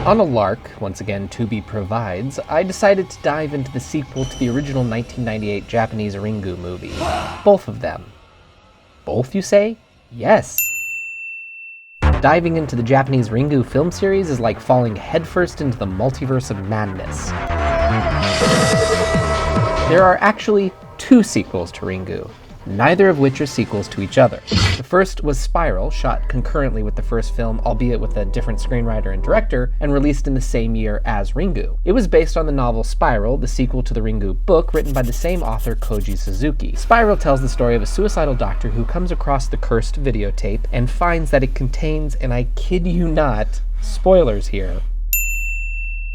On a lark, once again Tubi provides, I decided to dive into the sequel to the original 1998 Japanese Ringu movie. Both of them. Both, you say? Yes. Diving into the Japanese Ringu film series is like falling headfirst into the multiverse of madness. There are actually 2 sequels to Ringu, neither of which are sequels to each other. The first was Spiral, shot concurrently with the first film, albeit with a different screenwriter and director, and released in the same year as Ringu. It was based on the novel Spiral, the sequel to the Ringu book, written by the same author, Koji Suzuki. Spiral tells the story of a suicidal doctor who comes across the cursed videotape and finds that it contains, and I kid you not, spoilers here,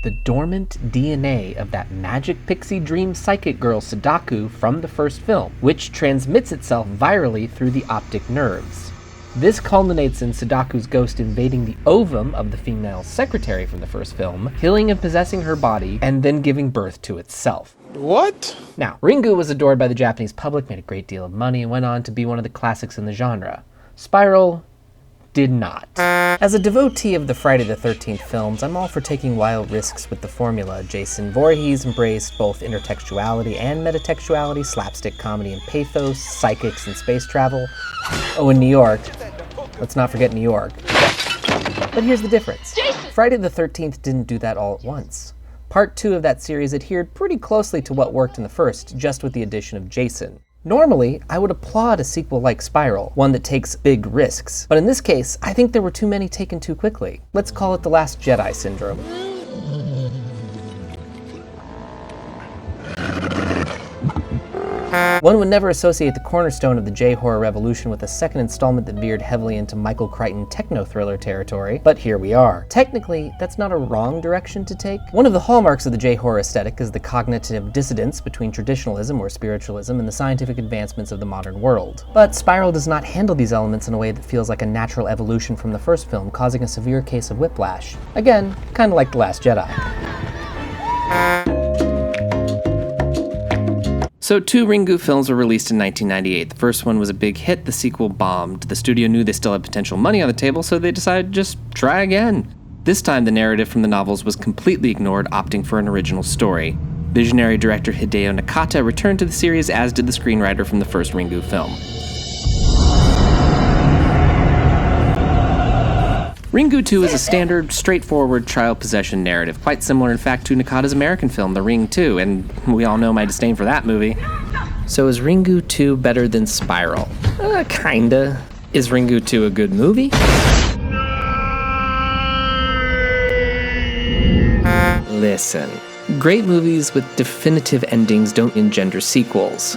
the dormant DNA of that magic pixie dream psychic girl Sadako from the first film, which transmits itself virally through the optic nerves. This culminates in Sadako's ghost invading the ovum of the female secretary from the first film, killing and possessing her body, and then giving birth to itself. What? Now, Ringu was adored by the Japanese public, made a great deal of money, and went on to be one of the classics in the genre. Spiral did not. As a devotee of the Friday the 13th films, I'm all for taking wild risks with the formula. Jason Voorhees embraced both intertextuality and metatextuality, slapstick comedy and pathos, psychics and space travel. Oh, and New York. Let's not forget New York. But here's the difference. Friday the 13th didn't do that all at once. Part 2 of that series adhered pretty closely to what worked in the first, just with the addition of Jason. Normally, I would applaud a sequel like Spiral, one that takes big risks. But in this case, I think there were too many taken too quickly. Let's call it the Last Jedi syndrome. One would never associate the cornerstone of the J-horror revolution with a second installment that veered heavily into Michael Crichton techno-thriller territory, but here we are. Technically, that's not a wrong direction to take. One of the hallmarks of the J-horror aesthetic is the cognitive dissonance between traditionalism or spiritualism and the scientific advancements of the modern world. But Spiral does not handle these elements in a way that feels like a natural evolution from the first film, causing a severe case of whiplash. Again, kinda like The Last Jedi. So 2 Ringu films were released in 1998. The first one was a big hit, the sequel bombed. The studio knew they still had potential money on the table, so they decided to just try again. This time the narrative from the novels was completely ignored, opting for an original story. Visionary director Hideo Nakata returned to the series, as did the screenwriter from the first Ringu film. Ringu 2 is a standard, straightforward child possession narrative, quite similar in fact to Nakata's American film, The Ring 2, and we all know my disdain for that movie. So is Ringu 2 better than Spiral? Kinda. Is Ringu 2 a good movie? Listen, great movies with definitive endings don't engender sequels.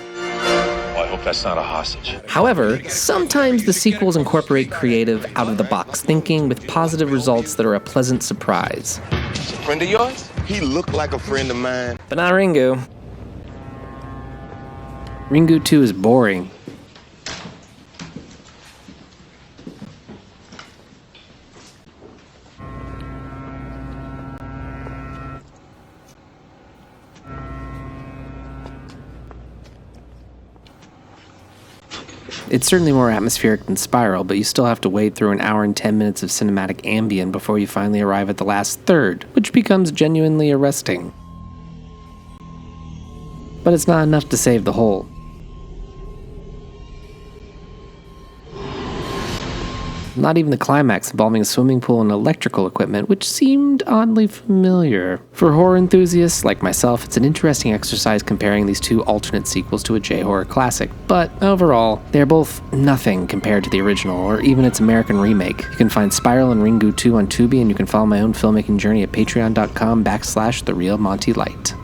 I hope that's not a hostage. However, sometimes the sequels incorporate creative, out-of-the-box thinking with positive results that are a pleasant surprise. He's a friend of yours? He looked like a friend of mine. But not Ringu. Ringu 2 is boring. It's certainly more atmospheric than Spiral, but you still have to wade through an hour and 10 minutes of cinematic ambient before you finally arrive at the last third, which becomes genuinely arresting. But it's not enough to save the whole. Not even the climax involving a swimming pool and electrical equipment, which seemed oddly familiar. For horror enthusiasts like myself, it's an interesting exercise comparing these 2 alternate sequels to a J-horror classic, but overall, they're both nothing compared to the original, or even its American remake. You can find Spiral and Ringu 2 on Tubi, and you can follow my own filmmaking journey at patreon.com/TheRealMonteLight.